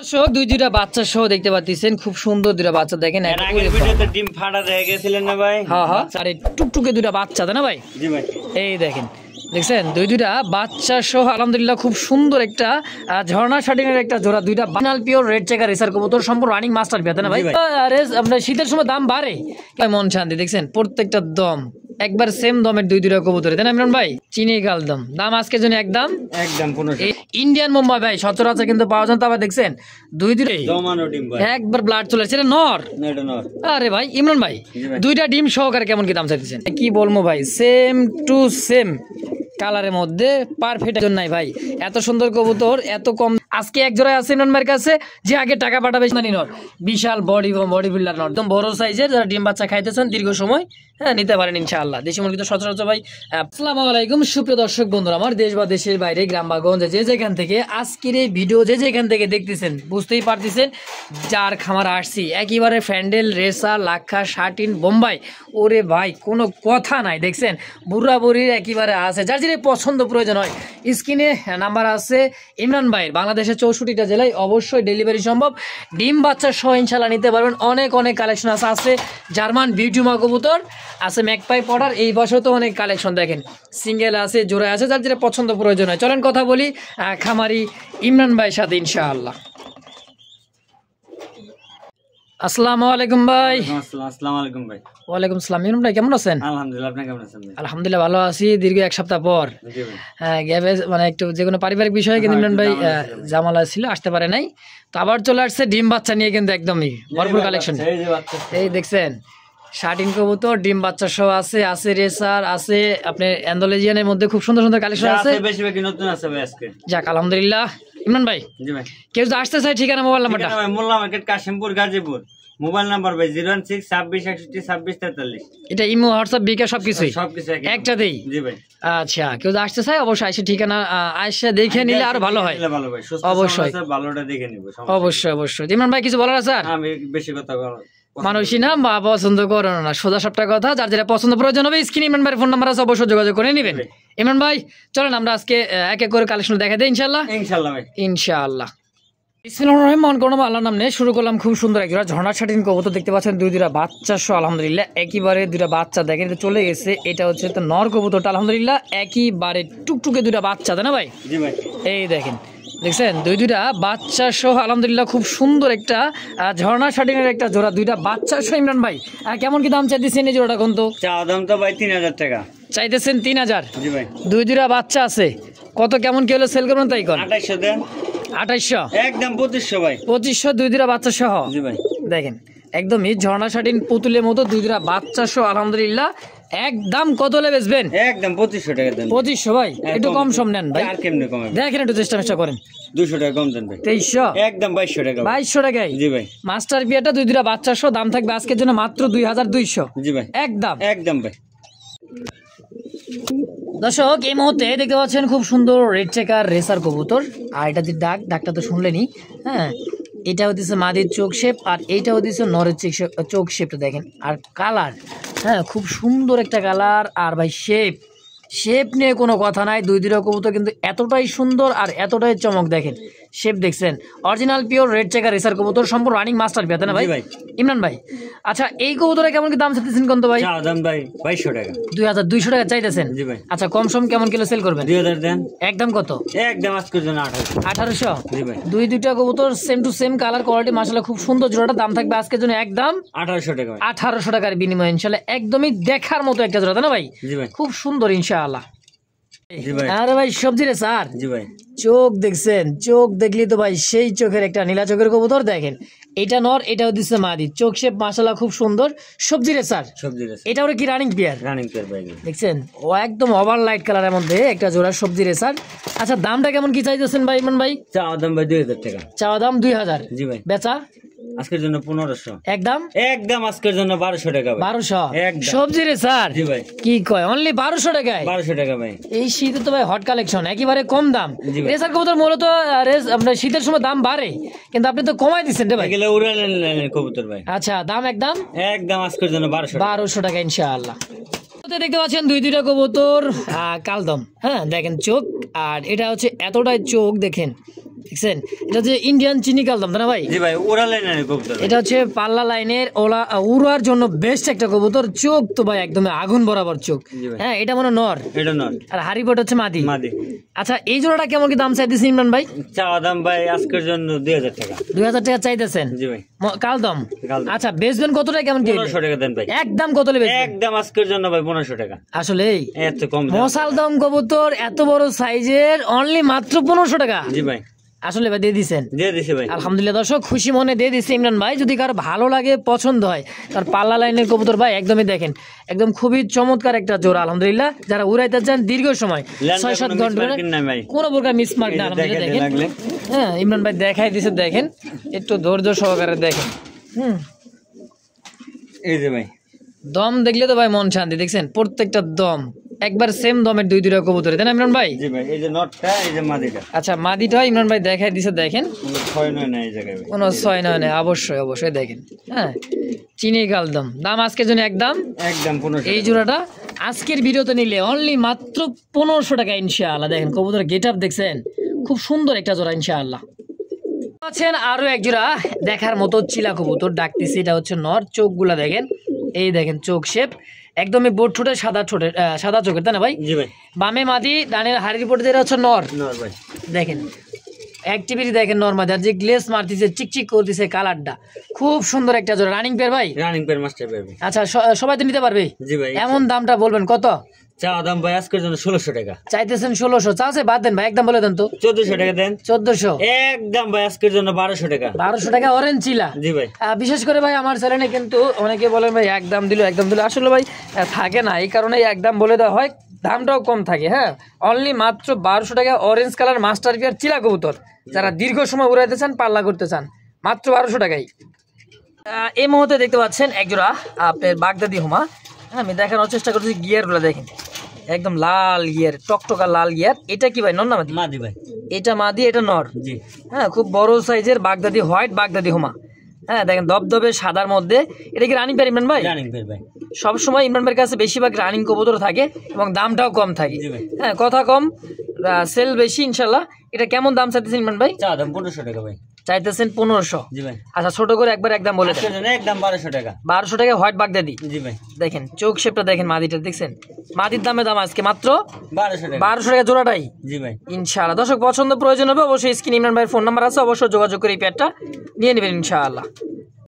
দর্শক দুইটা বাচ্চা সহ দেখতে পাচ্ছেন, খুব সুন্দর দুইটা বাচ্চা দেখেন। আগের ভিডিওতে ডিম ফাটা দেখে গেছিলেন না ভাই? হ্যাঁ হ্যাঁ, আরে টুকটুকে দুইটা বাচ্চা তাই না ভাই? জি ভাই। এই দেখেন, দেখছেন দুইটা বাচ্চা সহ আলহামদুলিল্লাহ খুব সুন্দর একটা ঝর্ণা শাটিনের একটা জোড়া, দুইটা বানাল পিওর রেড চেকার রেসার কবুতর, সম্পূর্ণ রানিং মাস্টার পেতে না ভাই? আরে আপনার শীতের সময় দাম বাড়ে, মন শান্তি। দেখছেন প্রত্যেকটা দম একবার সেম দমের দুইটা কবুতর তাই না ইমরান ভাই? চিনি গাল দম, দাম আজকের জন্য একদম ইন্ডিয়ান মুম্বাই ভাই সচরাচর কিন্তু পাওয়া যায়। তো আবার দেখছেন দুইটা একবার ব্লাড চলে আসছে, নর। আরে ভাই ইমরান ভাই দুইটা ডিম সহকারে কেমন কি দাম চাইতেছেন? কি বলবো ভাই, সেম টু সেম কালারের মধ্যে পারফেক্ট নাই ভাই। এত সুন্দর কবুতর এত কম আজকে এক জোড়ায় আছে ইমরান ভাইয়ের কাছে, যে আগে টাকা পাঠাবে নর, বিশাল বডি বিল্ডার নর, একদম বড় সাইজের, যারা ডিম বাচ্চা খাইতেছেন দীর্ঘ সময় হ্যাঁ নিতে পারেন ইনশাআল্লাহ। দেশি মুরগি তো সচরাচর ভাই। আসসালামু আলাইকুম সুপ্রিয় দর্শক বন্ধুরা, আমার দেশ বা দেশের বাইরে গ্রাম বা গঞ্জে যে যেখান থেকে আজকের এই ভিডিও যে যেখান থেকে দেখতেছেন বুঝতেই পারতেছেন যার খামার আসছি একেবারে ফ্যান্ডেল রেসার লাক্ষা শাটিন বোম্বাই। ওরে ভাই কোনো কথা নাই, দেখছেন বুড়া বুড়ির একেবারে আছে, যার যে পছন্দ প্রয়োজন হয় স্ক্রিনে নাম্বার আছে ইমরান ভাইয়ের। বাংলাদেশের 64টা জেলায় অবশ্যই ডেলিভারি সম্ভব, ডিম বাচ্চা সহ ইনশাল্লাহ নিতে পারবেন। অনেক অনেক কালেকশন আছে, জার্মান বিউটিমা কবুতর আছে, ম্যাকপাই পটার, এই বছর তো অনেক কালেকশন দেখেন, সিঙ্গেল আছে জোড়া আছে, যার যেটা পছন্দ প্রয়োজন হয়। চলেন কথা বলি খামারি ইমরান ভাইয়ের সাথে ইনশাআল্লাহ। আসসালামু আলাইকুম ভাই। আসসালামু আলাইকুম ভাই। ওয়ালাইকুম আসসালাম। ইমরান ভাই কেমন আছেন? আলহামদুলিল্লাহ, আপনি কেমন আছেন? আলহামদুলিল্লাহ ভালো আছি, দীর্ঘ এক সপ্তাহ পর। হ্যাঁ গ্যাপে মানে একটু যে কোনো পারিবারিক বিষয়ে কিন্তু ইমরান ভাই জামালা ছিল, আসতে পারে নাই, তো আবার চলে আসছে ডিম বাচ্চা নিয়ে, কিন্তু একদমই ভরপুর কালেকশন। এই দেখছেন শাটিন কবুতর ডিম বাচ্চা সহ আছে, আছে রেসার আছে, আপনার অ্যান্ডোলেজিয়ানের মধ্যে খুব সুন্দর সুন্দর কালেকশন আছে, বেশিরভাগ নতুন আছে ভাই আজকে। যাক আলহামদুলিল্লাহ। ইমরান ভাই জি ভাই, কেউ যদি আসতে চায় ঠিকানা মোবাইল নাম্বারটা? Molla market Kashimpur Gazipur, mobile number ভাই 01626612643। এটা ইমো হোয়াটসঅ্যাপ বিকাশ সবকিছু একটাতেই? জি ভাই। আচ্ছা কেউ যদি আসতে চায় অবশ্যই এসে ঠিকানা এসে দেখে নিলে আরো ভালো হয়। অবশ্যই ভালোটা দেখে নিব, অবশ্যই অবশ্যই। ইমরান ভাই কিছু বলার আছে? আমি বেশি কথা মানুষই না বা পছন্দ করো না, সোজা সবটা কথা, যার যেটা পছন্দ প্রয়োজন হবে স্ক্রিনে ইমরান ভাইয়ের ফোন নাম্বার আছে, অবশ্যই যোগাযোগ করে নেবেন। ইমরান ভাই চলেন আমরা আজকে এক এক করে কালেকশন দেখা দেই ইনশাআল্লাহ। ইনশাআল্লাহ ভাই ইনশাআল্লাহ। বিসমিল্লাহির রহমানির রহিম, আল্লাহর নাম নিয়ে শুরু করলাম। খুব সুন্দর এক জোড়া ঝর্ণা শাটিন কবুতর দেখতে পাচ্ছেন, দুইটা বাচ্চা সহ আলহামদুলিল্লাহ একেবারে দুইটা বাচ্চা দেখেন চলে গেছে। এটা হচ্ছে তো নর কবুতরটা আলহামদুলিল্লাহ একেবারে টুকটুকে দুইটা বাচ্চা তাই না ভাই? জি ভাই। এই দেখেন দেখছেন দুইটা বাচ্চা সহ আলহামদুলিল্লাহ খুব সুন্দর একটা ঝর্ণা শাটিনের একটা জোড়া, দুইটা বাচ্চা সহ। ইমরান ভাই কেমন কি দাম চাইতেছেন এই জোড়াটা? কোন তো দাম তো ভাই 3000 টাকা চাইতেছেন? 3000। জি ভাই। দুইটা বাচ্চা আছে, কত কেমন কি হলে সেল করবেন তাই? 2800 দেন। 2800 একদম 2500 ভাই। 2500 দুইটা বাচ্চা সহ? জি ভাই। দেখেন একদমই ঝর্ণা শাটিন পুতুলের মতো দুইটা বাচ্চা সহ আলহামদুলিল্লাহ। একদম কত হলে বেচবেন? একদম 2500 টাকা দেন। 2500 ভাই, একটু কম সম নেন ভাই। আর কেমনে কমাবেন দেখেন, একটু চেষ্টা করেন। 200 টাকা কম দেন ভাই। 2300 একদম 2200 টাকা। 2200 টাকায়? জি ভাই। মাস্টার বিয়াটা দুইটা বাচ্চা সহ দাম থাকবে আজকের জন্য মাত্র 2200। জি ভাই একদম একদম ভাই। দর্শক এই মুহূর্তে দেখতে পাচ্ছেন খুব সুন্দর রেড চেকার রেসার কবুতর, আর এটা যে ডাকটা তো শুনলেনি। হ্যাঁ এটা হচ্ছে মাদির চোখ শেপ, আর এইটা হচ্ছে নরের চোখ শেপটা দেখেন, আর কালার হ্যাঁ খুব সুন্দর একটা কালার। আর ভাই শেপ নিয়ে কোনো কথা নাই, দুইটা কবুতর কিন্তু এতটাই সুন্দর আর এতটাই চমক। দেখেন শেপ দেখছেন, original pure red checker racer কবুতর, সম্পূর্ণ রানিং মাস্টার পেতে না ভাই? ইমরান ভাই আচ্ছা এই কবুতরে কেমন কি দাম চাইতেছেন কোন তো ভাই? দাম ভাই 2200 টাকা। 2200 টাকা চাইতেছেন? জি ভাই। আচ্ছা কম সম কেমন কিলো সেল করবেন? 2000 দেন। একদম কত? একদম আজকের জন্য 1800। জি ভাই। দুইটা কবুতর same to same colour quality মাশাআল্লাহ খুব সুন্দর, জোড়াটা দাম থাকবে আজকের জন্য একদম 1800 টাকা। 1800 টাকার বিনিময়ে ইনশাআল্লাহ একদমই দেখার মতো একটা জোড়া তাই না ভাই? জি ভাই। খুব সুন্দর ইনশাআল্লাহ। আরে ভাই সবজি রে স্যার। জি ভাই। চোখ দেখছেন, চোখ দেখলি তো ভাই সেই চোখের একটা নীলা চোখের কবুতর। দেখেন এটা নর, এটা হচ্ছে মাদি, চোখ শেপ মাশাআল্লাহ খুব সুন্দর। সবজি রে স্যার। সবজি রে। এটা ওরে কি রানিং পেয়ার? রানিং পেয়ার ভাই। দেখছেন ও একদম ওভার লাইট কালারের মধ্যে একটা জোড়া সবজি রে স্যার। আচ্ছা দামটা কেমন কি চাইতেছেন ভাই ইমরান ভাই? চাওয়া দাম ভাই 2000 টাকা। চাওয়া দাম 2000? জি ভাই। বেচা আজকের জন্য 1500। একদম একদম আজকের জন্য 1200 টাকা ভাই। 1200 একদম। সবজি রে স্যার। জি ভাই। কি কয় অনলি 1200 টাকায়? 1200 টাকা ভাই। এই শীতে তো ভাই হট কালেকশন, একেবারে কম দাম। রেসার কবুতর মূলত আপনার শীতের সময় দাম বাড়ে, কিন্তু আপনি তো কমাই দিচ্ছেন রে ভাই। এগুলো উড়ালেন কবুতর ভাই। আচ্ছা দাম একদম একদম আজকের জন্য 1200 টাকা ইনশাআল্লাহ। দেখতে পাচ্ছেন দুইটা কবুতর কালদম। হ্যাঁ দেখেন চোখ, আর এটা হচ্ছে এতটাই চোখ দেখেন দেখছেন এটা যে ইন্ডিয়ান চিনি কালদম না ভাই? জি ভাই ওরা লাইনের কবুতর। এটা হচ্ছে পাল্লা লাইনের উড়ার জন্য বেস্ট একটা কবুতর। চোখ তো ভাই একদম আগুন বরাবর চোখ। হ্যাঁ এটা মনে নর, এটা নর, আর হারিবট হচ্ছে মাদি। মাদি। আচ্ছা এই জোড়াটা কেমন কি দাম চাইতেছেন ইমরান ভাই? চাওয়া দাম ভাই আজকের জন্য 2000 টাকা। 2000 টাকা চাইতেছেন? জি ভাই কালদম। কালদম। আচ্ছা বেচবেন কত টাকা কেমন কি? 1500 টাকা দেন ভাই। একদম কত নেবেন? একদম আজকের জন্য ভাই 1500 টাকা। আসলে এত কম দাম। মশালদম কবুতর এত বড় সাইজের অনলি মাত্র 1500 টাকা। জি ভাই আসলে ভাই দিয়ে দিচ্ছেন? দিয়ে দিছি ভাই। আলহামদুলিল্লাহ দর্শক খুশি মনে দিয়ে দিচ্ছে ইমরান ভাই। যদি কারো ভালো লাগে পছন্দ হয় তার পাল্লা লাইনের কবুতর ভাই একদমই দেখেন একদম খুবই চমৎকার একটা জোড়া। আলহামদুলিল্লাহ যারা উড়াইতে চান দীর্ঘ সময় 6-7 ঘন্টা কোনো প্রকার মিসমার্ক না। আলহামদুলিল্লাহ দেখেন হ্যাঁ ইমরান ভাই দেখাই দিছে, দেখেন একটু ধৈর্য সহকারে দেখেন। এই যে ভাই দম দেখলে তো ভাই মন শান্তি। দেখছেন প্রত্যেকটা দম একবার সেম দমের দুইটা কবুতর, তাই না ইমরান ভাই? জি ভাই এই যে নটটা এই যে মাদিটা। আচ্ছা মাদিটা ইমরান ভাই দেখাই দিছে, দেখেন কোনো 6-9 নাই এই জায়গায় ভাই। কোনো 6-9 নেই, অবশ্যই অবশ্যই দেখেন। হ্যাঁ চিনি কালদম দাম আজকের জন্য একদম 1500। এই জোড়াটা আজকের ভিডিওতে নিলে অনলি মাত্র 1500 টাকা ইনশাআল্লাহ। দেখেন কবুতরের গেটআপ দেখছেন খুব সুন্দর একটা জোড়া ইনশাআল্লাহ। আছেন আরো এক জোড়া দেখার মতো চিলা কবুতর ডাকতেছি। এটা হচ্ছে নর। চোখগুলা দেখেন, এই দেখেন চোখ শেপ একদমই বোট ঠোঁটে সাদা চোখের, তাই না ভাই? জি ভাই বামে মাদি ডানের হাড়ির উপরে যেটা হচ্ছে নর। নর ভাই দেখেন অ্যাক্টিভিটি দেখেন নর মাদি, আর যে গ্লেস মারতেছে চিকচিক করতেছে কালারটা খুব সুন্দর একটা জোড়া। রানিং পেয়ার ভাই? রানিং পেয়ার মাস্টার পেয়ার ভাই। আচ্ছা সবাই তো নিতে পারবে? জি ভাই এমন দামটা বলবেন কত? চাওয়া দাম ভাই আজকের জন্য 1600 টাকা। চাইতেছেন 1600, চাচ্ছে বাদ দেন ভাই একদম বলে দেন তো। 1400 টাকা দেন। 1400 একদম ভাই আজকের জন্য 1200 টাকা। 1200 টাকা অরেঞ্জ চিলা। জি ভাই বিশেষ করে ভাই আমার চ্যানেলে কিন্তু অনেকে বলেন ভাই একদম দিল একদম দিল, আসলে ভাই থাকে না, এই কারণে একদম বলে দেওয়া হয়, দামটাও কম থাকে। হ্যাঁ অনলি মাত্র 1200 টাকা অরেঞ্জ কালার মাস্টার পেয়ার চিলা কবুতর। যারা দীর্ঘ সময় উড়াইতে চান পাল্লা করতে চান মাত্র 1200 টাকাই। এই মুহূর্তে দেখতে পাচ্ছেন একজোড়া আপনার বাগদাদি হোমা। হ্যাঁ আমি দেখানোর চেষ্টা করছি, গিয়ারগুলো দেখেন একদম লাল গিয়ার, টকটকা লাল গিয়ার। এটা কি ভাই নর না মাদি? মাদি ভাই। এটা মাদি এটা নর। জি হ্যাঁ খুব বড় সাইজের বাগদাদি হোয়াইট বাগদাদি হোমা। হ্যাঁ দেখেন দবদবে সাদার মধ্যে। এটা কি রানিং পেয়ার ইমরান ভাই? রানিং পেয়ার ভাই। সবসময় ইমরান ভাইয়ের কাছে বেশিরভাগ রানিং কবুতর থাকে এবং দামটাও কম থাকে। হ্যাঁ কথা কম সেল বেশি ইনশাল্লাহ। এটা কেমন দাম চাইতেছেন ইমরান ভাই? চাওয়া দাম 1500 টাকা ভাই। চাইতেছেন 1500? জি ভাই। আচ্ছা ছোট করে একবার একদম বলে দেন। একদম 1200 টাকা। 1200 টাকা হোয়াইট বাগদাদি। জি ভাই দেখেন চোখ শেপটা দেখেন মাদিটা দেখছেন। মাদির দামে দাম আজকে মাত্র 1200 টাকা। 1200 টাকা জোড়াটাই। জি ভাই ইনশাআল্লাহ দর্শক পছন্দ প্রয়োজন হবে অবশ্যই স্ক্রিনে ইমরান ভাইয়ের ফোন নাম্বার আছে, অবশ্যই যোগাযোগ করে এই পেয়ারটা নিয়ে নেবেন ইনশাআল্লাহ।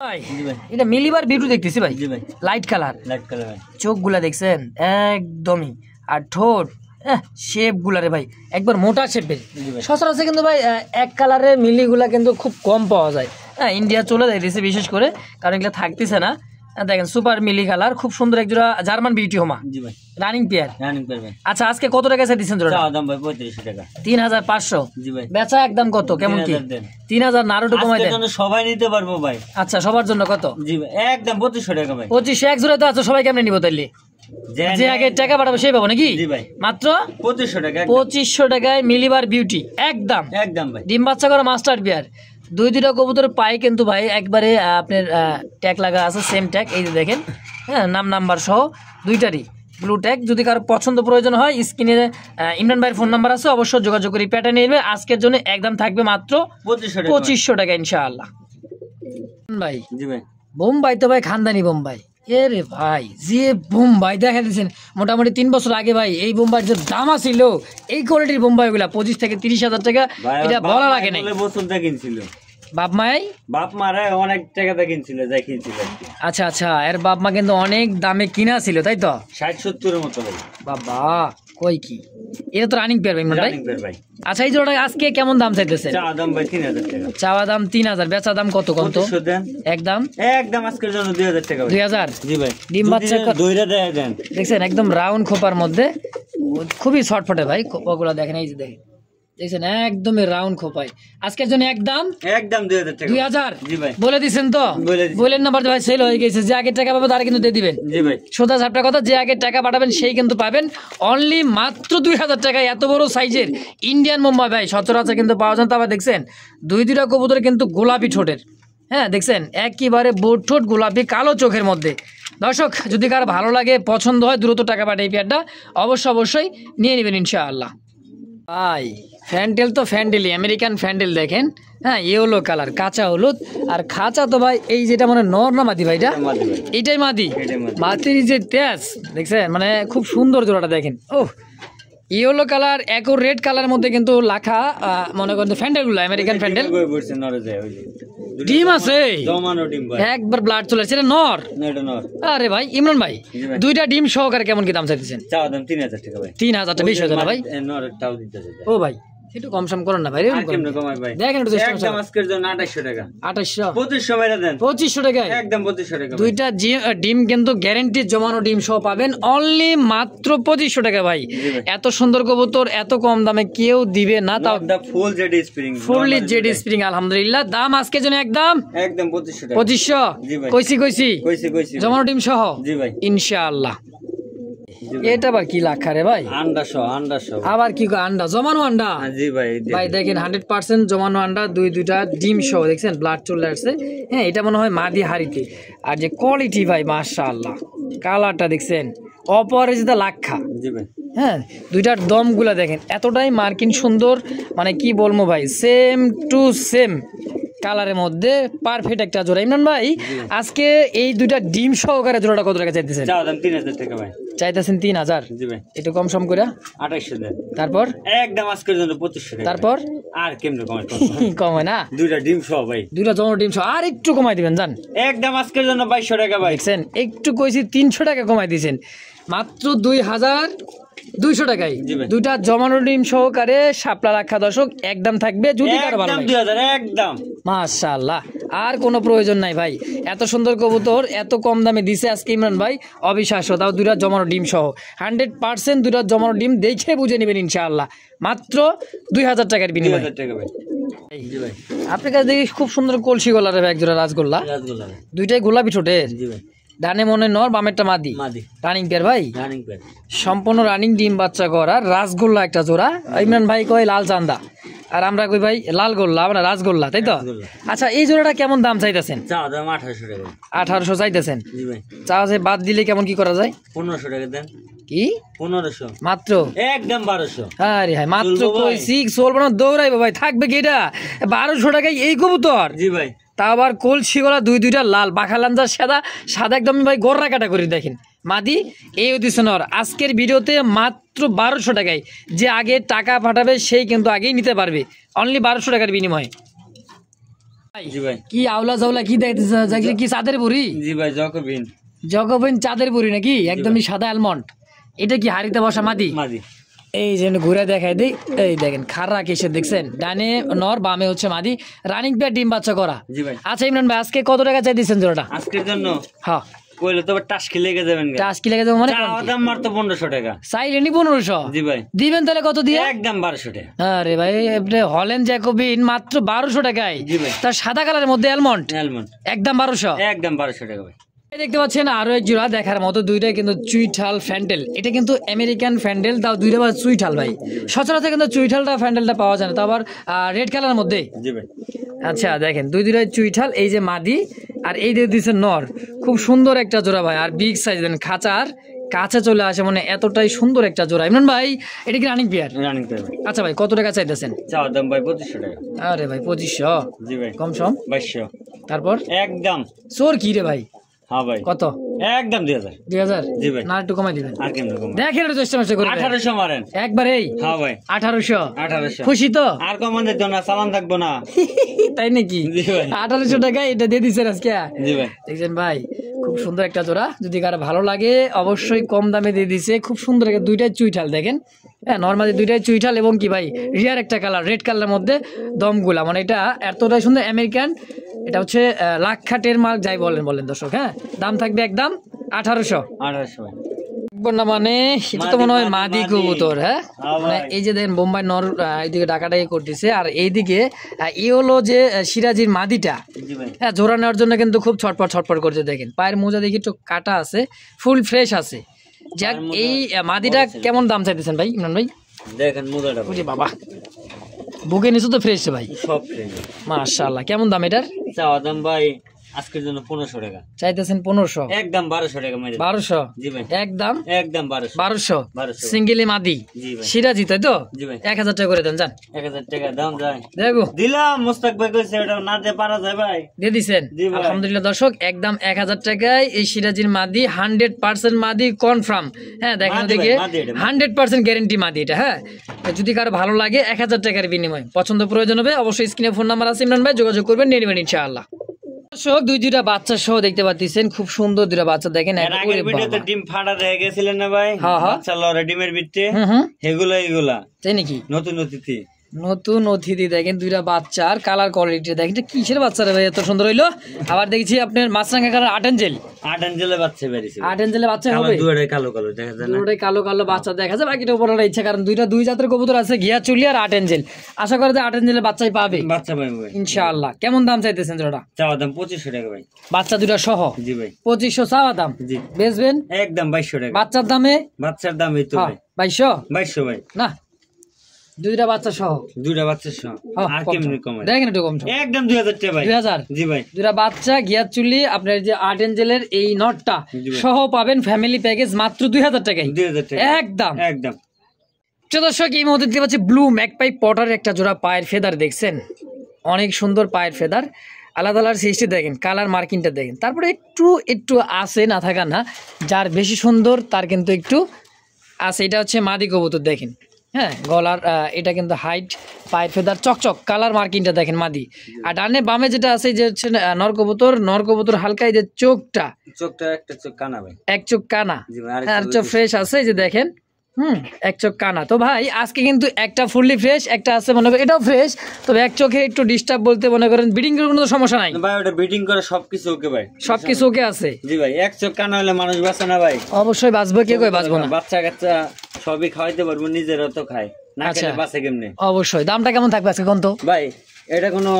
ভাই জি ভাই এটা মিলিবার বিউটি দেখতেছি ভাই। জি ভাই লাইট কালার। লাইট কালার ভাই। চোখগুলা দেখছেন একদমই, আর ঠোঁট শেপ গুলারে ভাই একবার মোটা শেপের। সচরাচর কিন্তু ভাই এক কালারের মিলিগুলা কিন্তু খুব কম পাওয়া যায়। হ্যাঁ ইন্ডিয়া চলে যাইতেছে বিশেষ করে, কারণ এগুলো থাকতেছে না। দেখেন সুপার মিলি কালার খুব সুন্দর একজোড়া জার্মান বিউটি হোমা। জি ভাই রানিং পেয়ার। রানিং পেয়ার ভাই। আচ্ছা আজকে কত টাকা চাইতেছেন জোড়া? চাওয়া দাম ভাই 3500 টাকা। 3500? জি ভাই বেচা একদম কত কেমন কি? 3000 না আরো একটু কমাই দেন। সবাই নিতে পারবো ভাই। আচ্ছা সবার জন্য কত? জি ভাই একদম 2500 টাকা ভাই। 2500 এক জোড়া তো আছে, সবাই কেমনে নিব তাইলে? যে আগে টাকা পাঠাবো সেই পাবো নাকি? জি ভাই মাত্র 2500 টাকা। 2500 টাকায় মিলিবার বিউটি একদম একদম ভাই। ডিম বাচ্চা করা মাস্টার পেয়ার। দুইটা কবুতর পাই কিন্তু ভাই একবারে আপনার ট্যাগ লাগা আছে, সেম ট্যাগ এই যে দেখেন। হ্যাঁ নাম্বার সহ দুইটারই ব্লু ট্যাগ। যদি কারো পছন্দ প্রয়োজন হয় স্ক্রিনে ইমরান ভাইয়ের ফোন নাম্বার আছে, অবশ্যই যোগাযোগ করে প্যাটা নিয়ে নেবে। আজকের জন্য একদম থাকবে মাত্র 2500 টাকা ইনশাআল্লাহ। ভাই জি ভাই বোম্বাই তো ভাই খানদানি বোম্বাই। এরে ভাই যে বোম্বাই দেখা দিচ্ছেন মোটামুটি 3 বছর আগে ভাই এই বোম্বাইয়ের যে দাম ছিল, এই কোয়ালিটির বোম্বাই গুলা 25 থেকে 30,000 টাকা, এটা বলা লাগে নাই। বাপ মাই বাপ মারা অনেক টাকাতে কিনছিল যাই কিনছিল। আচ্ছা আচ্ছা এর বাপ মা কিন্তু অনেক দামে কিনা ছিল তাই তো? 60-70 এর মতো ভাই। বাবা কই কি এটা তো রানিং পেয়ার ভাই ভাই। রানিং পেয়ার ভাই। আচ্ছা এই জোড়াটা আজকে কেমন দাম চাইতেছে? চাওয়া দাম ভাই 3000 টাকা। চাওয়া দাম 3000, বেচা দাম কত কত? একদম একদম আজকের জন্য 2000 টাকা ভাই। 2000? জি ভাই ডিম বাচ্চা দইরা দেন দেখছেন একদম রাউন্ড খোপার মধ্যে, খুবই ছটফটে ভাই খোপাগুলো দেখেন, এই যে দেখেন দেখছেন একদমই রাউন্ড খোপায়। আজকের জন্য একদম 2000 টাকা। 2000 জি ভাই বলে দিছেন তো? বলেন নাম্বার ভাই সেল হয়ে গেছে, যে আগে টাকা পাবে তারা কিন্তু দিয়ে দিবেন। জি ভাই সোজা ঝাপটা কথা, যে আগে টাকা পাঠাবেন সেই কিন্তু পাবেন অনলি মাত্র 2000 টাকায়। এত বড় সাইজের ইন্ডিয়ান মুম্বাই ভাই সচরাচর কিন্তু পাওয়া যায়। তো আবার দেখছেন দুইটা কবুতর কিন্তু গোলাপি ঠোঁটের। হ্যাঁ দেখছেন একেবারে বোট ঠোঁট গোলাপি কালো চোখের মধ্যে। দর্শক যদি কারো ভালো লাগে পছন্দ হয় দ্রুত টাকা পাঠাই পেয়ারটা অবশ্যই নিয়ে নেবেন ইনশাআল্লাহ। ভাই ফ্যান্ডেল তো ফ্যান্ডেলই, আমেরিকান ফ্যান্ডেল দেখেন। হ্যাঁ, ইয়েলো কালার, কাঁচা হলুদ। আর খাঁচা তো ভাই এই যেটা মানে নর না মাদি ভাইটা? এইটাই মাদি। মাদির যে তেজ দেখছেন, মানে খুব সুন্দর জোড়াটা দেখেন। ও ইয়েলো কালার এক রেড কালার মধ্যে কিন্তু লাখা মনে করেন ফ্যান্ডেল গুলো আমেরিকান ফ্যান্ডেল। ডিম আছে একবার ব্লাড চলে আসছে, এটা নর। আরে ভাই ইমরান ভাই, দুইটা ডিম সহকারে কেমন কি দাম চাইতেছেন? 3000 টাকা ভাই। 3000 টাকা বেশি হয়ে না ভাই? ও ভাই একটু কম সম করেন না ভাই। দেখেন একটু একদম আজকের জন্য 2800 টাকা। 2800 2500 বাইরে দেন। 2500 টাকা একদম 2500 টাকা। দুইটা ডিম কিন্তু গ্যারান্টি জমানো ডিম সহ পাবেন অনলি মাত্র 2500 টাকা ভাই। এত সুন্দর কবুতর এত কম দামে কেউ দিবে না। তাও full JD spring, fully JD spring আলহামদুলিল্লাহ। দাম আজকের জন্য একদম 2500 টাকা। 2500 কইছি জমানো ডিম সহ জি ভাই ইনশাআল্লাহ। এটা আবার কি লাখা রে ভাই? আন্ডা আবার কি আন্ডা জমানো আন্ডা? জি ভাই ভাই দেখেন 100% জমানো আন্ডা, দুইটা ডিম সহ দেখছেন ব্লাড চলে আসছে। হ্যাঁ, এটা মনে হয় মাদি হাড়িতে। আর যে কোয়ালিটি ভাই মাশাআল্লাহ, কালারটা দেখছেন অপরাজিতা লাখা। জি ভাই হ্যাঁ, দুইটার দমগুলা দেখেন এতটাই মার্কিন সুন্দর, মানে কি বলবো ভাই, সেম টু সেম কালারের মধ্যে পারফেক্ট একটা জোড়া। ইমরান ভাই আজকে এই দুইটা ডিম সহকারে জোড়াটা কত টাকা চাইতেছেন? 3000 টাকা ভাই। চাইতেছেন 3000? জি ভাই। একটু কম সম করে 2800 দেন। তারপর একদম আজকের জন্য 2500 টাকা। তারপর আর কেমনে কমায়? কমে না, দুইটা ডিম সহ ভাই, দুইটা জমানো ডিম সহ। আর একটু কমাই দিবেন জান, একদম আজকের জন্য 2200 টাকা ভাই। দেখছেন একটু কইছি 300 টাকা কমাই দিয়েছেন, মাত্র 2200 টাকায় দুইটা জমানো ডিম সহকারে শাপলা রাখা। দর্শক একদম থাকবে যদি কারো ভালো লাগে 2000 একদম মাশাআল্লাহ। আর কোনো প্রয়োজন নাই ভাই, এত সুন্দর কবুতর এত কম দামে দিছে আজকে ইমরান ভাই, অবিশ্বাস্য। তাও দুইটা জমানো ডিম সহ 100% দুইটা জমানো ডিম দেখে বুঝে নেবেন ইনশাআল্লাহ, মাত্র 2000 টাকার বিনিময়ে। আপনার কাছে দেখি খুব সুন্দর কলসি গলার এক জোড়া রাজগোল্লা, দুইটাই গোলাপি ঠোঁটের। ডানে মনে নর, বামেরটা মাদি। রানিং পেয়ার ভাই, সম্পূর্ণ রানিং ডিম বাচ্চা করা রাসগোল্লা একটা জোড়া। ইমরান ভাই কয় লাল চান্দা, আর আমরা কই ভাই লাল গোল্লা, আমরা রাসগোল্লা, তাই তো? আচ্ছা এই জোড়াটা কেমন দাম চাইতেছেন? 1800 টাকা। 1800 চাইতেছেন? জি ভাই। চাওয়া বাদ দিলে কেমন কি করা যায়? 1500 টাকা দেন। কি 1500 মাত্র? একদম 1200। আরে হাই মাত্র কইছি চলবে না, দৌড়াইবো ভাই, থাকবে কি এটা 1200 টাকায় এই কবুতর? জি ভাই। তা আবার কলসি গলা দুইটা লাল বাখালাঞ্জা সাদা একদম ভাই গররা কাটা করে দেখেন মাদি। এই অধিশনর আজকের ভিডিওতে মাত্র 1200 টাকায়, যে আগে টাকা পাঠাবে সেই কিন্তু আগেই নিতে পারবে অনলি 1200 টাকার বিনিময়ে। জি ভাই কি আওলা জাওলা কি দেখতেছে, কি চাঁদের বুড়ি? জি ভাই জকবিন চাঁদের বুড়ি নাকি একদমই সাদা অ্যালমন্ড। এটা কি হাড়িতে বসা মাদি? এই যে ঘুরে দেখায় দিই, এই দেখেন খাররা কেসে দেখছেন, ডানে নর বামে হচ্ছে মাদি, রানিং পেয়ার ডিম বাচ্চা করা। আচ্ছা ইমরান ভাই আজকে কত টাকা চাই দিচ্ছেন জোড়াটা? আজকের জন্য হ্যাঁ কইলে তো টাস্কি লেগে যাবেন। টাস্কি লেগে যাবে মানে দাম মাত্র 1500 টাকা। চাইলেনি 1500? জি ভাই। দিবেন তাহলে কত দিয়ে? একদম 1200 টাকা। আরে ভাই আপনি হলেন জ্যাকোবিন মাত্র 1200 টাকায়। জি ভাই। তার সাদা কালারের মধ্যে অ্যালমন্ড একদম 1200। একদম 1200 টাকা ভাই। দেখতে পাচ্ছেন আরো এক জোড়া দেখার মতো, দুইটাই কিন্তু চুইঠাল ফ্যান্ডেল। এটা কিন্তু আমেরিকান ফ্যান্ডেল, তাও দুইটা আবার চুইঠাল ভাই। সচরাচর কিন্তু চুইঠালটা ফ্যান্ডেলটা পাওয়া যায় না, তো আবার রেড কালারের মধ্যে। জি ভাই। আচ্ছা দেখেন দুইটাই চুইঠাল, এই যে মাদি আর এই দিয়ে দিচ্ছে নর। খুব সুন্দর একটা জোড়া ভাই, আর বিগ সাইজ দেন, খাঁচার কাছে চলে আসে, মানে এতটাই সুন্দর একটা জোড়া। ইমরান ভাই এটা কি রানিং পেয়ার? Running pair. আচ্ছা ভাই কত টাকা চাইতেছেন? চাওয়া দাম ভাই 2500 টাকা। আরে ভাই 2500? জি ভাই। কম সম 2200। তারপর একদম চোর কি রে ভাই? হ্যাঁ ভাই। কত? একদম 2000। 2000? জি ভাই। না একটু কমাই দিবেন? আর কেমনে কমাই? দেখেন একটু চেষ্টা করে 1800 মারেন একবারেই। হ্যাঁ ভাই 1800। খুশি তো? আর কমান দিত না, সালাম থাকবো না। তাই নাকি? জি ভাই। 1800 টাকায় এটা দিয়ে দিছেন আজকে? জি ভাই। দেখছেন ভাই খুব সুন্দর একটা জোড়া, যদি কারো ভালো লাগে অবশ্যই কম দামে দিয়ে দিছে। খুব সুন্দর দুইটাই চুইঠাল দেখেন, হ্যাঁ নর্মালি দুইটাই চুইঠাল, এবং কি ভাই রিয়ার একটা কালার রেড কালারের মধ্যে দমগুলা, মানে এটা এতটাই সুন্দর আমেরিকান। এটা হচ্ছে লাক্ষাটের মার্ক যাই বলেন দর্শক। হ্যাঁ দাম থাকবে একদম 1800। না মানে এটা তো মনে হয় মাদি কবুতর। হ্যাঁ মানে এই যে দেখেন বোম্বাই নর এইদিকে ডাকাডাকি করতেছে, আর এইদিকে ইয়েলো যে সিরাজির মাদিটা, হ্যাঁ জোড়া নেওয়ার জন্য কিন্তু খুব ছটপট করছে। দেখেন পায়ের মোজা দেখি একটু কাটা আছে, ফুল ফ্রেশ আছে। যাক এই মাদিটা কেমন দাম চাইতেছেন ভাই ইমরান ভাই? দেখেন মোজাটা বাবা বুকে নিচে তো ফ্রেশ ভাই, সব ফ্রেশ মাশাআল্লাহ। কেমন দাম এটার? চাওয়া দাম ভাই আজকের জন্য 1500 টাকা চাইতেছেন 1500, একদম 1200 টাকা মেরে 1200 জি ভাই একদম 1200 সিঙ্গেলি মাদি জি ভাই সিরাজি তাই তো জি ভাই 1000 টাকা করে দেন, যান 1000 টাকা দাম যায় দেখো দিলাম। মুস্তাক ভাই কইছে এটা না দিয়ে পারা যায় ভাই, দিয়ে দিছেন। জি ভাই। আলহামদুলিল্লাহ দর্শক, একদম 1000 টাকায় এই সিরাজির মাদি, 100% মাদি কনফার্ম। হ্যাঁ দেখেন মাদি ওদিকে ভাই, মাদি এটা। 100% গ্যারান্টি মাদি এটা। হ্যাঁ যদি কারো ভালো লাগে 1000 টাকার বিনিময় পছন্দ প্রয়োজন হবে অবশ্যই স্ক্রিনে ফোন নাম্বার আছে, ইমরান ভাই যোগাযোগ করবেন, নিয়ে নেবেন ইনশাআল্লাহ। দর্শক দুইটা বাচ্চা সহ দেখতে পাচ্ছেন, খুব সুন্দর দুইটা বাচ্চা দেখেন। এর আগের ভিডিওতে ডিম ফাটা দেখে গেছিলেন না ভাই, হ্যাঁ, হ্যাঁ। বাচ্চা লড়ে ডিমের ভিতরে এগুলা তাই নাকি? নতুন অতিথি নতুন অতিথি দেখেন, দুইটা বাচ্চার কালার কোয়ালিটি দেখেন, এটা কিসের বাচ্চা রে ভাই এত সুন্দর হইলো। আবার দেখছি আপনার মাছরাঙা কালার 8 এঞ্জেল, 8 এঞ্জেলের বাচ্চা বেরিয়েছে, 8 এঞ্জেলের বাচ্চা হবে, দুটোই কালো কালো দেখা যায় না, দুটোই কালো কালো বাচ্চা দেখা যায়। বাকিটা উপরে ইচ্ছা, কারণ দুই জাতের কবুতর আছে, ঘিয়া চুলি আর 8 এঞ্জেল। আশা করি যে 8 এঞ্জেলের বাচ্চাই পাবে, বাচ্চা পাবে ভাই ইনশাআল্লাহ। কেমন দাম চাইতেছেন জোড়া? চাওয়া দাম 2500 টাকা ভাই, বাচ্চা দুইটা সহ। জি ভাই 2500 চাওয়া দাম, জি বেচবেন একদম 2200 টাকা। বাচ্চার দামে, বাচ্চার দাম এই তো ভাই 2200 ভাই না, দুইটা বাচ্চা সহ, দুইটা বাচ্চার সহ আর কেমনে কমায় দেখেন একটু কম একদম 2000 টাকা ভাই 2000 জি ভাই। দুইটা বাচ্চা গিয়ার চুলি আপনার যে 8 এঞ্জেলের এই নটটা জি ভাই। সহ পাবেন ফ্যামিলি প্যাকেজ মাত্র 2000 টাকায় 2000 টাকা একদম। একদম। দর্শক এই মুহূর্তে দেখতে পাচ্ছি ব্লু ম্যাকপাই পটার একটা জোড়া পায়ের ফেদার দেখছেন, অনেক সুন্দর পায়ের ফেদার, আলাদা আলাদা সৃষ্টি দেখেন, কালার মার্কিংটা দেখেন। তারপরে একটু আছে, না থাকা না, যার বেশি সুন্দর তার কিন্তু একটু আছে। এটা হচ্ছে মাদি কবুতর দেখেন, হ্যাঁ গলার এটা কিন্তু হাইট, পায়ের ফেদার চকচক, কালার মার্কিংটা দেখেন মাদি। আর ডানে বামে যেটা আছে যে হচ্ছে নর কবুতর হালকা এই যে চোখটা একটা চোখ কানা ভাই, এক চোখ কানা, জি ভাই, আর চোখ ফ্রেশ আছে এই যে দেখেন, এক চোখ কানা। তো ভাই আজকে কিন্তু একটা ফুললি ফ্রেশ, একটা আছে মনে করেন এটাও ফ্রেশ, তবে এক চোখে একটু ডিস্টার্ব বলতে মনে করেন ব্রিডিং এর কোনো সমস্যা নাই ভাই, ওটা ব্রিডিং করে সবকিছু ওকে ভাই, সবকিছু ওকে আছে জি ভাই। এক চোখ কানা হলে মানুষ বাঁচে না ভাই, অবশ্যই বাঁচবে, কে কই বাঁচবো না, বাচ্চা কাচ্চা সবই খাওয়াইতে পারবো, নিজেরও তো খায় না, আচ্ছা। খেলে বাঁচে কেমনে? অবশ্যই। দামটা কেমন থাকবে আজকে কোন তো ভাই এটা কোনো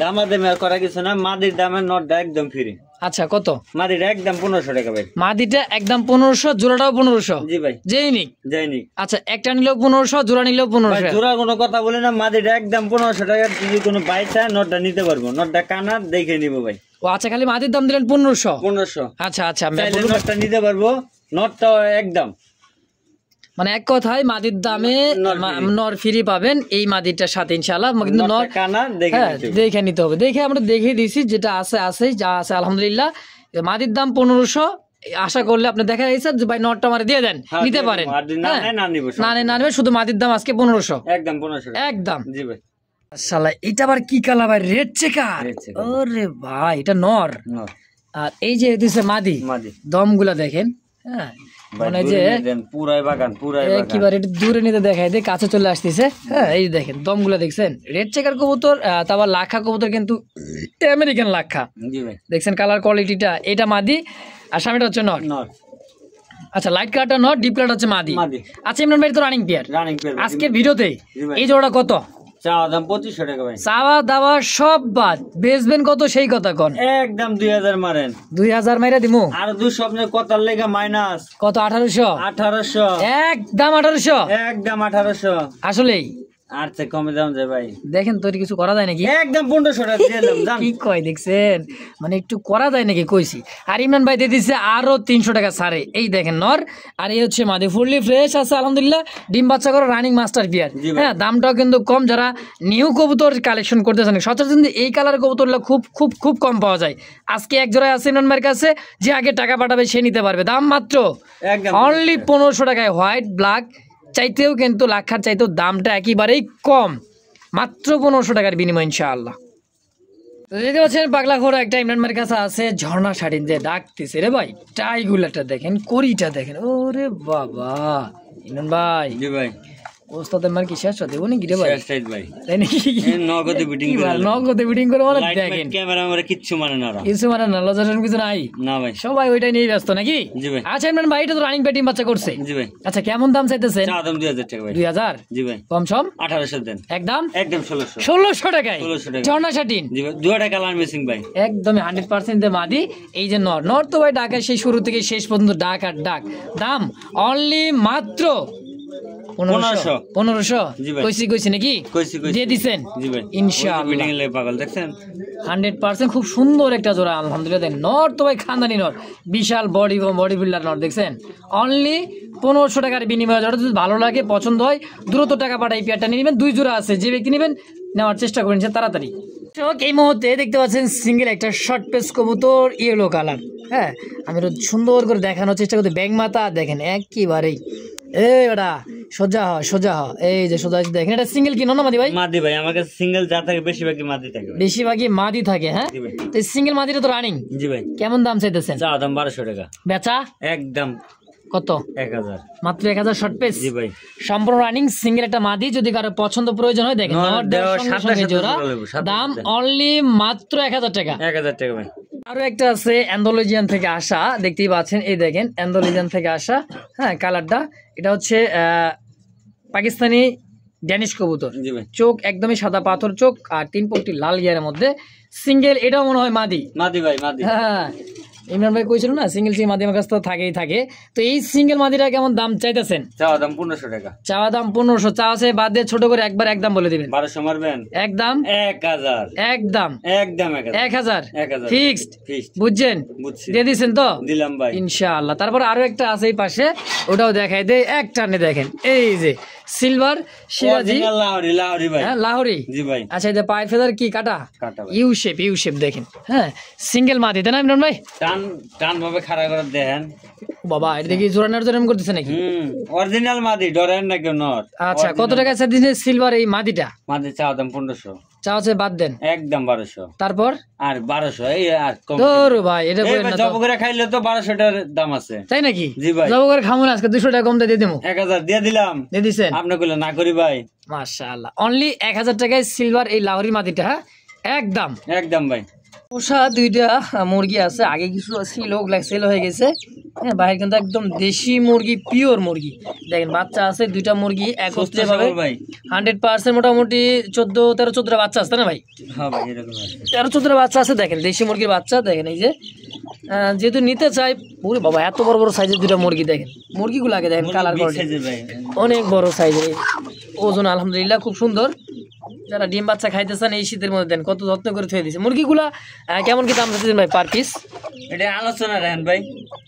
দামাদামি আর করা কিছু না, মাদির দামের নটটা একদম ফ্রি। আচ্ছা কত? মাদির একদম 1500 টাকা ভাই, মাদিটা একদম 1500, জোড়াটাও 1500 জি ভাই যেই নিক। যাইনি আচ্ছা একটা নিলেও 1500, জোড়া নিলেও ভাই, 1500। জোড়া কোনো কথা বলি না, মাদিটা একদম 1500 টাকা। যদি কোনো বাই চায় নটটা নিতে পারবো, নটটা কানা দেখে নিবো ভাই। ও আচ্ছা, খালি মাদির দাম দিলেন 1500। 1500 আচ্ছা আচ্ছা, চাইলে নটটা নিতে পারবো, নটটাও একদম মানে এক কথায় মাদির দামে নর ফ্রি পাবেন এই মাদিরটার সাথে ইনশাআল্লাহ। কিন্তু নর কানা দেখে হ্যাঁ দেখে নিতে হবে, দেখে আমরা দেখে দিছি, যেটা আছে যা আছে আলহামদুলিল্লাহ। মাদির দাম 1500, আশা করলে আপনি দেখা যাচ্ছে যে ভাই নটটা আমার দিয়ে দেন, নিতে পারেন, না নেবে, শুধু মাদির দাম আজকে 1500 একদম 1500 একদম। জি ভাই। শালা এটা আবার কি কালার ভাই? Red checker. ওরে ভাই এটা নর, আর এই যে দিছে মাদি, দমগুলা দেখেন, হ্যাঁ মানে যে পুরাই বাগান একেবারে একটু দূরে নিতে দেখায় দিয়ে কাছে চলে আসতেছে। হ্যাঁ এই দেখেন দমগুলা দেখছেন, রেড চেকার কবুতর, তারপর লাখা কবুতর কিন্তু আমেরিকান লাখা, দেখছেন কালার কোয়ালিটিটা। এটা মাদি আর সামনেটা হচ্ছে নর। আচ্ছা লাইট কালারটা নর, ডিপ কালারটা হচ্ছে মাদি। আচ্ছা ইমরান ভাই তো রানিং পেয়ার আজকের ভিডিওতে, এই জোড়া কত? চাওয়া দাম 2500 টাকা ভাই, চাওয়া দাওয়া সব বাদ, বেচবেন কত সেই কথা কোন? একদম 2000 মারেন, 2000 মাইরা দিমু। আর 200 আপনার কথার লেগা মাইনাস কত? 1800 একদম 1800 একদম 1800 আসলেই আর চেয়ে কমে দাম যায় ভাই। দেখেন তোর কিছু করা যায় নাকি? একদম 1500 টাকা দিলাম দাম। কি কয় দেখছেন, মানে একটু করা যায় নাকি কইছি। আর ইমরান ভাই দিয়ে দিচ্ছে আরো 300 টাকা ছাড়ে। এই দেখেন নর, আর এই হচ্ছে মাদি, ফুললি ফ্রেশ আছে আলহামদুলিল্লাহ, ডিম বাচ্চা করে রানিং মাস্টার বিয়ার। হ্যাঁ দামটাও কিন্তু কম, যারা নিউ কবুতর কালেকশন করতেছেন সচরাচর কিন্তু এই কালার কবুতরগুলো খুব খুব খুব কম পাওয়া যায়। আজকে এক জোড়ায় আছে ইমরান ভাইয়ের কাছে, যে আগে টাকা পাঠাবে সে নিতে পারবে। দাম মাত্র অনলি 1500 টাকায়, হোয়াইট ব্ল্যাক চাইতেও কিন্তু লাখার চাইতেও দামটা একেবারেই কম, মাত্র 1500 টাকার বিনিময় ইনশাআল্লাহ। দেখতে পাচ্ছেন পাগলা ঘোড়া একটা ইমরান ভাইয়ের কাছে আছে, ঝর্ণা শাড়ি যে ডাকতেছে রে ভাই, টাইগুলাটা দেখেন, করিটা দেখেন, ওরে বাবা ইমরান ভাই। জি ভাই ওস্তাদের মার কি শেষ দেবো নাকি রে ভাই? ভাই তাই নাকি? নগদে বিডিং করে, নগদে বিডিং করে মানে দেখেন, ক্যামেরা আমরা কিচ্ছু মানে না, কিছু মানে না, লজাশন কিছু নাই না ভাই, সবাই ওইটাই নিয়ে ব্যস্ত নাকি? জি ভাই। আচ্ছা ইমরান ভাই এটা তো রানিং ব্যাটিং বাচ্চা করছে। জি ভাই। আচ্ছা কেমন দাম চাইতেছেন? চা দাম 2000 টাকা ভাই। 2000? জি ভাই। কম সম 1800 দেন, একদম 1600 টাকায় 1600 টাকা ঝর্ণা শাটিন। জি ভাই, দুটো কালার মিসিং ভাই, একদমই 100% মাদি। এই যে নর তো ভাই ঢাকা সেই শুরু থেকে শেষ পর্যন্ত ডাক আর ডাক। দাম অনলি মাত্র 1500 1500 জি ভাই। কইছি নাকি কইছি দিয়ে দিছেন জি ভাই ইনশাআল্লাহ মিটিং এর পাগল দেখছেন 100% খুব সুন্দর একটা জোড়া আলহামদুলিল্লাহ দেখেন নর তো ভাই খানদানি নর বিশাল বডি বিল্ডার নর দেখছেন অনলি 1500 টাকার বিনিময়ে জোড়া যদি ভালো লাগে পছন্দ হয় দ্রুত টাকা পাঠাই পেয়ারটা নিয়ে নেবেন 2 জোড়া আছে যে ব্যক্তি নেবেন নেওয়ার চেষ্টা করবেন তাড়াতাড়ি এই মুহূর্তে দেখতে পাচ্ছেন সিঙ্গেল একটা শর্ট পেস কবুতর ইয়েলো কালার হ্যাঁ আমি একটু সুন্দর করে দেখানোর চেষ্টা করতে ব্যাং মাথা দেখেন একেবারেই ওটা সোজা হ এই যে সোজা দেখেন এটা সিঙ্গেল কি ননামাদি ভাই মাদি ভাই আমার কাছে সিঙ্গেল যা থাকে বেশিরভাগই মাদি থাকে ভাই বেশিরভাগই মাদি থাকে হ্যাঁ জি ভাই তো সিঙ্গেল মাদিটা তো রানিং জি ভাই কেমন দাম চাইতেছেন চা দাম 1200 টাকা বেচা একদম কত 1000 মাত্র 1000 শর্ট পেস জি ভাই সম্পূর্ণ রানিং সিঙ্গেল একটা মাদি যদি কারো পছন্দ প্রয়োজন হয় দেখেন নর নর দেওয়া দেওয়ার সঙ্গে 700 সঙ্গে জোড়া জোড়া নেবো, 700 দাম অনলি মাত্র 1000 টাকা 1000 টাকা ভাই আরো একটা আছে অ্যান্ডোলজিয়ান থেকে আসা দেখতেই পাচ্ছেন এই দেখেন অ্যান্ডোলজিয়ান থেকে আসা হ্যাঁ কালারটা এটা হচ্ছে পাকিস্তানি ড্যানিশ কবুতর জি ভাই চোখ একদমই সাদা পাথর চোখ আর 3 পট্টি লাল গিয়ারের মধ্যে সিঙ্গেল এটাও মনে হয় মাদি মাদি ভাই মাদি হ্যাঁ ইমরান ভাই কইছিল না সিঙ্গেল সিং মাদি আমার কাছে তো থাকেই থাকে তো এই সিঙ্গেল মাদিটা কেমন দাম চাইতেছেন চা দাম 1500 টাকা চাওয়া দাম 1500 চা আছে বাদ দিয়ে ছোট করে একবার একদম বলে দিবেন 1200 মারবেন একদম 1000 একদম একদম 1000 1000 ফিক্সড ফিক্সড বুঝছেন বুঝছি দিয়ে দিছেন তো দিলাম ভাই ইনশাআল্লাহ তারপর আরো একটা আছে এই পাশে ওটাও দেখাই দে এক টানে দেখেন এই যে সিলভার শিরাজি লাহোরি লাহোরি ভাই হ্যাঁ লাহোরি জি ভাই আচ্ছা এই যে পায়ের ফেদার কি কাটা কাটা ভাই ইউ শেপ দেখেন হ্যাঁ সিঙ্গেল মাদি তাই না ইমরান ভাই টান টান ভাবে খাড়া করে দেখেন বাবা এটা দেখি জোরানোর জোরাম করতেছে নাকি অরিজিনাল মাদি ডরেন না কেউ নর আচ্ছা কত টাকা আছে দিনে সিলভার এই মাদিটা মাদি চা দাম 1500 চা আছে বাদ দেন একদম 1200 তারপর আর 1200 এই আর কম তোর ভাই এটা এই বলেন ভাই না জব তো করে খাইলে তো 1200 টাকার দাম আছে তাই নাকি জি ভাই যাবো করে খামুন আজকে 200 টাকা কম দিয়ে দেবো 1000 দিয়ে দিলাম দিয়ে দিছেন আপনি কইলে না করি ভাই মাশাআল্লাহ অনলি 1000 টাকায় সিলভার এই লাহোরি মাদিটা হ্যাঁ একদম একদম ভাই পোষা দুইটা মুরগি আছে আগে কিছু ছিল ওগুলা সেল হয়ে গেছে হ্যাঁ বাইরে কিন্তু একদম দেশি মুরগি পিওর মুরগি দেখেন বাচ্চা আছে দুইটা মুরগি একত্রে ভাবে ভাই 100% মোটামুটি 14 বাচ্চা আছে না ভাই হ্যাঁ ভাই এরকম আছে 13-14 বাচ্চা আছে দেখেন দেশি মুরগির বাচ্চা দেখেন এই যে যেহেতু নিতে চাই পুরো বাবা এত বড় বড় সাইজের দুইটা মুরগি দেখেন মুরগিগুলো আগে দেখেন কালার কোয়ালিটি ভাই অনেক বড় সাইজের ওজন আলহামদুলিল্লাহ খুব সুন্দর যারা ডিম বাচ্চা খাইতে চান এই শীতের মধ্যে দেন কত যত্ন করে থুয়ে দিয়েছে মুরগিগুলা কেমন কি দাম চাচ্ছেন ভাই পার পিস এটা আলোচনা রাখেন ভাই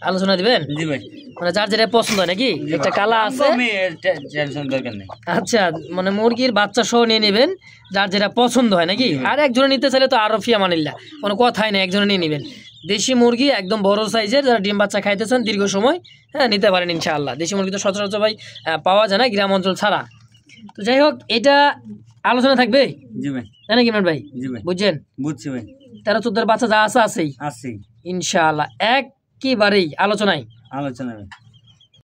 আলোচনা দিবেন জি ভাই মানে যার যেটা পছন্দ হয় নাকি একটা কালা আছে আমি টেনশন দরকার নেই আচ্ছা মানে মুরগির বাচ্চা সহ নিয়ে নেবেন যার যেটা পছন্দ হয় নাকি আর একজনে নিতে চাইলে তো আরো ফিয়া মানিল্লা কোনো কথাই নেই একজনে নিয়ে নেবেন দেশি মুরগি একদম বড় সাইজের যারা ডিম বাচ্চা খাইতে চান দীর্ঘ সময় হ্যাঁ নিতে পারেন ইনশাআল্লাহ দেশি মুরগি তো সচরাচর ভাই পাওয়া যায় না গ্রাম অঞ্চল ছাড়া তো যাই হোক এটা আলোচনা থাকবে জি ভাই তাই না কিমরান ভাই জি ভাই বুঝছেন বুঝছি ভাই 13-14 বাচ্চা যা আছে আছেই আসি ইনশাআল্লাহ একেবারেই আলোচনায় আলোচনা ভাই